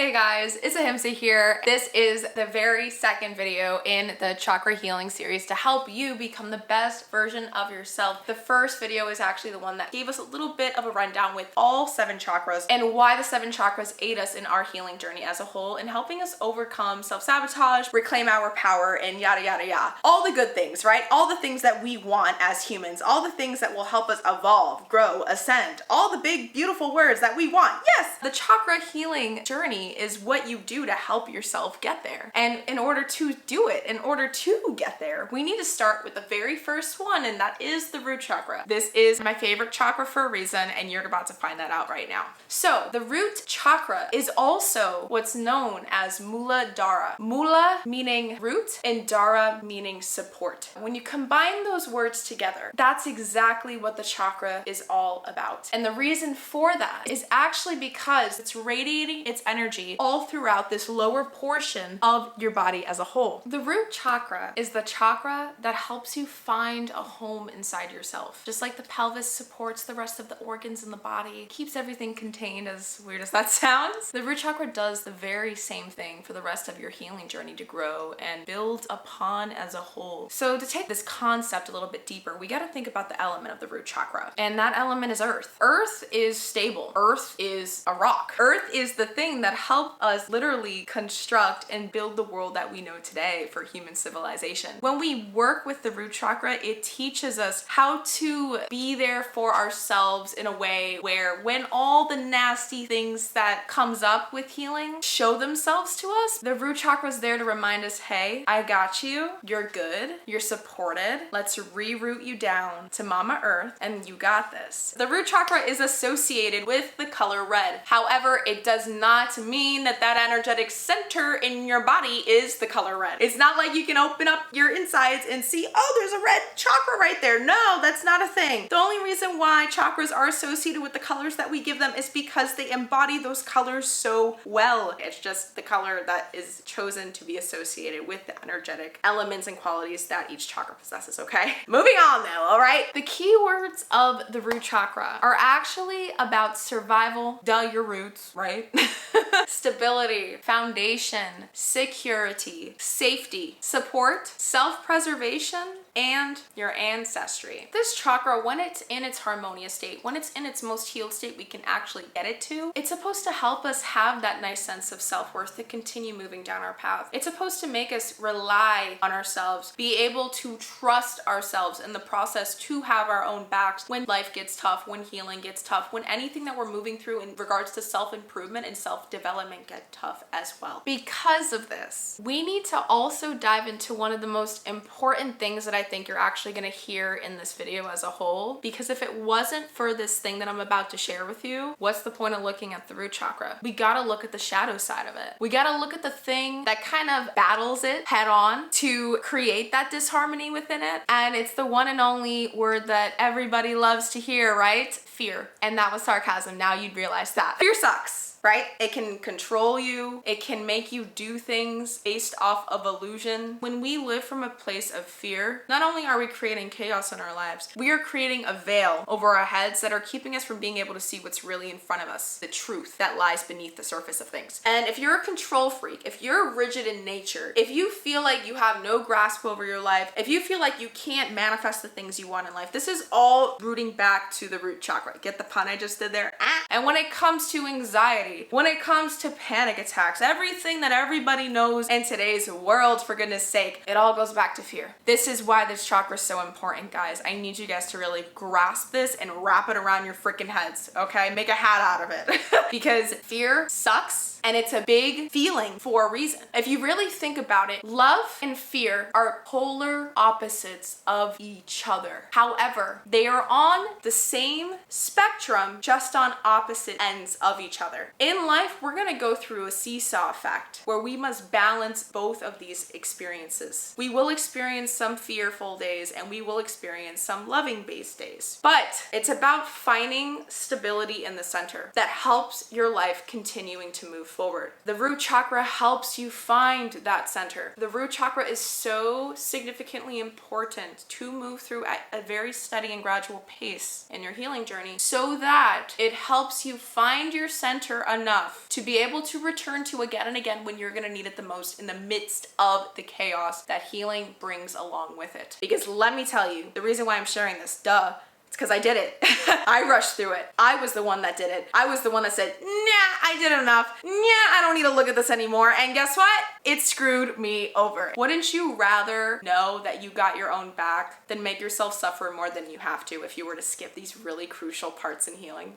Hey guys, it's Ahimsa here. This is the very second video in the chakra healing series to help you become the best version of yourself. The first video is actually the one that gave us a little bit of a rundown with all 7 chakras and why the 7 chakras aid us in our healing journey as a whole and helping us overcome self-sabotage, reclaim our power, and yada yada yada. All the good things, right? All the things that we want as humans, all the things that will help us evolve, grow, ascend, all the big beautiful words that we want. Yes, the chakra healing journey is what you do to help yourself get there. And in order to do it, in order to get there, we need to start with the very first one, and that is the root chakra. This is my favorite chakra for a reason, and you're about to find that out right now. So the root chakra is also what's known as Muladhara. Mula meaning root and Dhara meaning support. When you combine those words together, that's exactly what the chakra is all about. And the reason for that is actually because it's radiating its energy all throughout this lower portion of your body as a whole. The root chakra is the chakra that helps you find a home inside yourself. Just like the pelvis supports the rest of the organs in the body, keeps everything contained, as weird as that sounds. The root chakra does the very same thing for the rest of your healing journey to grow and build upon as a whole. So to take this concept a little bit deeper, we got to think about the element of the root chakra. And that element is earth. Earth is stable. Earth is a rock. Earth is the thing that helped us literally construct and build the world that we know today for human civilization. When we work with the root chakra, it teaches us how to be there for ourselves in a way where when all the nasty things that comes up with healing show themselves to us, the root chakra is there to remind us, hey, I got you, you're good, you're supported, let's reroot you down to Mama Earth, and you got this. The root chakra is associated with the color red. However, it does not mean that that energetic center in your body is the color red. It's not like you can open up your insides and see, oh, there's a red chakra right there. No, that's not a thing. The only reason why chakras are associated with the colors that we give them is because they embody those colors so well. It's just the color that is chosen to be associated with the energetic elements and qualities that each chakra possesses, okay? Moving on though, all right? The key words of the root chakra are actually about survival, duh, your roots, right? Stability, foundation, security, safety, support, self-preservation, and your ancestry. This chakra, when it's in its harmonious state, when it's in its most healed state we can actually get it to, it's supposed to help us have that nice sense of self-worth to continue moving down our path. It's supposed to make us rely on ourselves, be able to trust ourselves in the process, to have our own backs when life gets tough, when healing gets tough, when anything that we're moving through in regards to self-improvement and self-development get tough as well. Because of this, we need to also dive into one of the most important things that I think you're actually going to hear in this video as a whole, because if it wasn't for this thing that I'm about to share with you, what's the point of looking at the root chakra? We got to look at the shadow side of it. We got to look at the thing that kind of battles it head on to create that disharmony within it. And it's the one and only word that everybody loves to hear, right? Fear. And that was sarcasm. Now you'd realize that. Fear sucks. Right? It can control you. It can make you do things based off of illusion. When we live from a place of fear, not only are we creating chaos in our lives, we are creating a veil over our heads that are keeping us from being able to see what's really in front of us, the truth that lies beneath the surface of things. And if you're a control freak, if you're rigid in nature, if you feel like you have no grasp over your life, if you feel like you can't manifest the things you want in life, this is all rooting back to the root chakra. Get the pun I just did there? And when it comes to anxiety, when it comes to panic attacks, everything that everybody knows in today's world, for goodness sake, it all goes back to fear. This is why this chakra is so important, guys. I need you guys to really grasp this and wrap it around your freaking heads, okay? Make a hat out of it. Because fear sucks. And it's a big feeling for a reason. If you really think about it, love and fear are polar opposites of each other. However, they are on the same spectrum, just on opposite ends of each other. In life, we're gonna go through a seesaw effect where we must balance both of these experiences. We will experience some fearful days and we will experience some loving-based days. But it's about finding stability in the center that helps your life continuing to move forward. The root chakra helps you find that center. The root chakra is so significantly important to move through at a very steady and gradual pace in your healing journey so that it helps you find your center enough to be able to return to again and again when you're going to need it the most in the midst of the chaos that healing brings along with it. Because let me tell you, the reason why I'm sharing this, it's because I did it. I rushed through it. I was the one that did it. I was the one that said, nah, I did enough. Nah, I don't need to look at this anymore. And guess what? It screwed me over. Wouldn't you rather know that you got your own back than make yourself suffer more than you have to if you were to skip these really crucial parts in healing?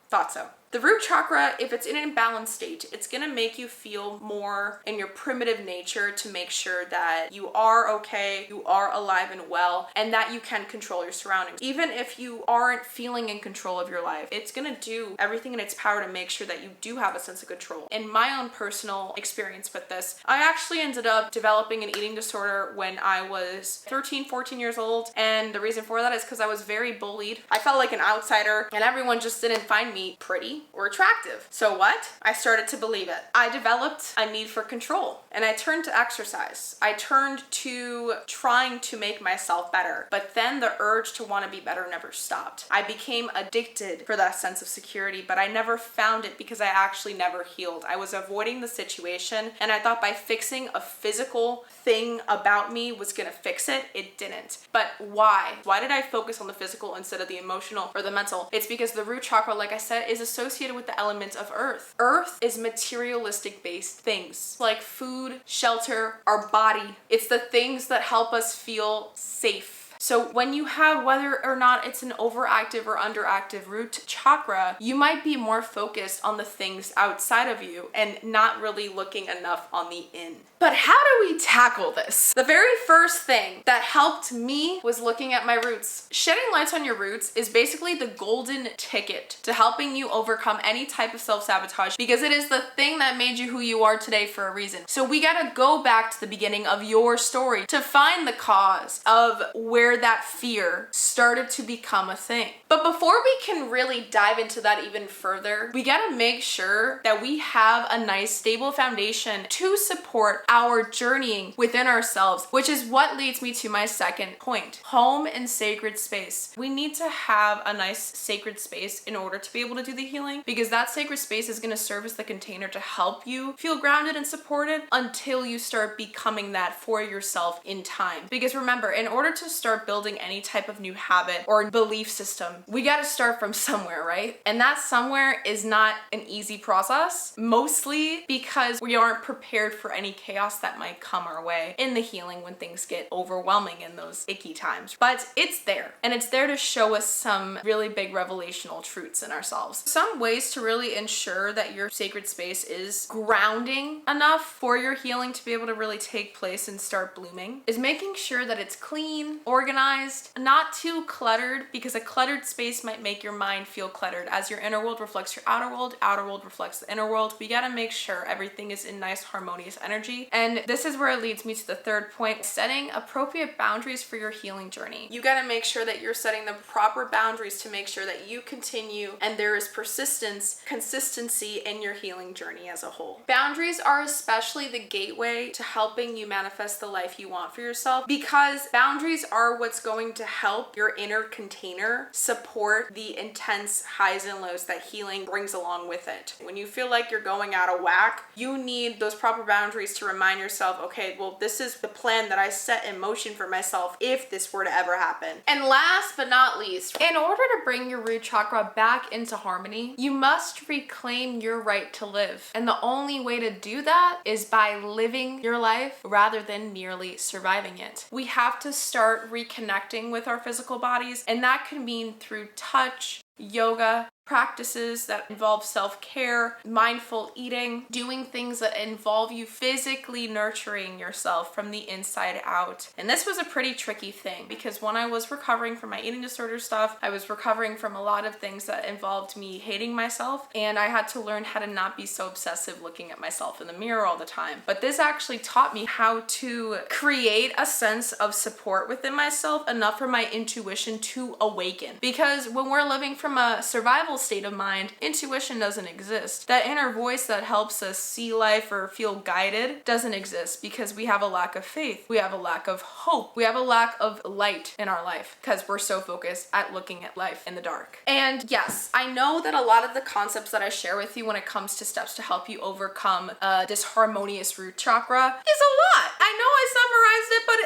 Thought so. The root chakra, if it's in an imbalanced state, it's gonna make you feel more in your primitive nature to make sure that you are okay, you are alive and well, and that you can control your surroundings. Even if you aren't feeling in control of your life, it's gonna do everything in its power to make sure that you do have a sense of control. In my own personal experience with this, I actually ended up developing an eating disorder when I was 13, 14 years old, and the reason for that is because I was very bullied. I felt like an outsider, and everyone just didn't find me pretty or attractive. So what? I started to believe it. I developed a need for control and I turned to exercise. I turned to trying to make myself better, but then the urge to want to be better never stopped. I became addicted for that sense of security, but I never found it because I actually never healed. I was avoiding the situation and I thought by fixing a physical thing about me was gonna fix it. It didn't. But why? Why did I focus on the physical instead of the emotional or the mental? It's because the root chakra, like I said, is associated with the element of earth. Earth is materialistic based things like food, shelter, our body. It's the things that help us feel safe. So when you have, whether or not it's an overactive or underactive root chakra, you might be more focused on the things outside of you and not really looking enough on the in. But how do we tackle this? The very first thing that helped me was looking at my roots. Shedding light on your roots is basically the golden ticket to helping you overcome any type of self-sabotage because it is the thing that made you who you are today for a reason. So we gotta go back to the beginning of your story to find the cause of where that fear started to become a thing. But before we can really dive into that even further, we gotta make sure that we have a nice stable foundation to support our journeying within ourselves, which is what leads me to my second point, home and sacred space. We need to have a nice sacred space in order to be able to do the healing because that sacred space is gonna serve as the container to help you feel grounded and supported until you start becoming that for yourself in time. Because remember, in order to start building any type of new habit or belief system, we got to start from somewhere, right? And that somewhere is not an easy process, mostly because we aren't prepared for any chaos that might come our way in the healing when things get overwhelming in those icky times. But it's there, and it's there to show us some really big revelational truths in ourselves. Some ways to really ensure that your sacred space is grounding enough for your healing to be able to really take place and start blooming is making sure that it's clean, organized, not too cluttered, because a cluttered space might make your mind feel cluttered. As your inner world reflects your outer world reflects the inner world. We gotta make sure everything is in nice harmonious energy. And this is where it leads me to the third point, setting appropriate boundaries for your healing journey. You gotta make sure that you're setting the proper boundaries to make sure that you continue and there is persistence, consistency in your healing journey as a whole. Boundaries are especially the gateway to helping you manifest the life you want for yourself, because boundaries are what's going to help your inner container support the intense highs and lows that healing brings along with it. When you feel like you're going out of whack, you need those proper boundaries to remind yourself, okay, well, this is the plan that I set in motion for myself if this were to ever happen. And last but not least, in order to bring your root chakra back into harmony, you must reclaim your right to live. And the only way to do that is by living your life rather than merely surviving it. We have to start reconnecting with our physical bodies, and that can mean through touch, yoga, practices that involve self-care, mindful eating, doing things that involve you physically nurturing yourself from the inside out. And this was a pretty tricky thing because when I was recovering from my eating disorder stuff, I was recovering from a lot of things that involved me hating myself, and I had to learn how to not be so obsessive looking at myself in the mirror all the time. But this actually taught me how to create a sense of support within myself enough for my intuition to awaken. Because when we're living from a survival level state of mind, intuition doesn't exist. That inner voice that helps us see life or feel guided doesn't exist because we have a lack of faith. We have a lack of hope. We have a lack of light in our life because we're so focused at looking at life in the dark. And yes, I know that a lot of the concepts that I share with you when it comes to steps to help you overcome this harmonious root chakra is a lot. I know I summarized it, but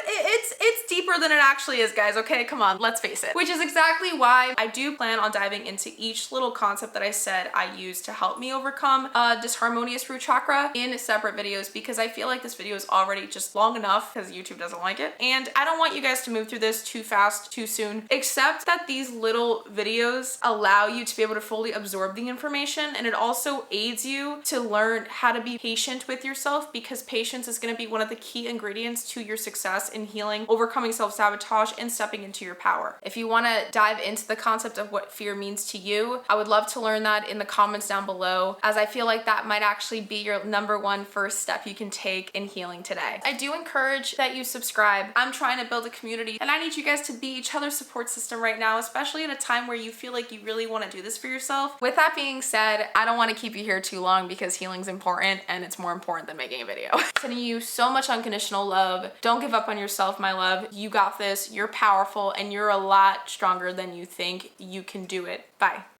it's deeper than it actually is, guys. Okay, come on, let's face it. Which is exactly why I do plan on diving into each little concept that I said I use to help me overcome disharmonious root chakra in separate videos, because I feel like this video is already just long enough because YouTube doesn't like it. And I don't want you guys to move through this too fast, too soon, except that these little videos allow you to be able to fully absorb the information, and it also aids you to learn how to be patient with yourself, because patience is going to be one of the key ingredients to your success in healing, overcoming self-sabotage, and stepping into your power. If you want to dive into the concept of what fear means to you, I would love to learn that in the comments down below, as I feel like that might actually be your #1 first step you can take in healing today. I do encourage that you subscribe. I'm trying to build a community, and I need you guys to be each other's support system right now, especially in a time where you feel like you really want to do this for yourself. With that being said, I don't want to keep you here too long because healing's important, and it's more important than making a video. Sending you so much unconditional love. Don't give up on yourself, my love. You got this. You're powerful, and you're a lot stronger than you think. You can do it. Bye.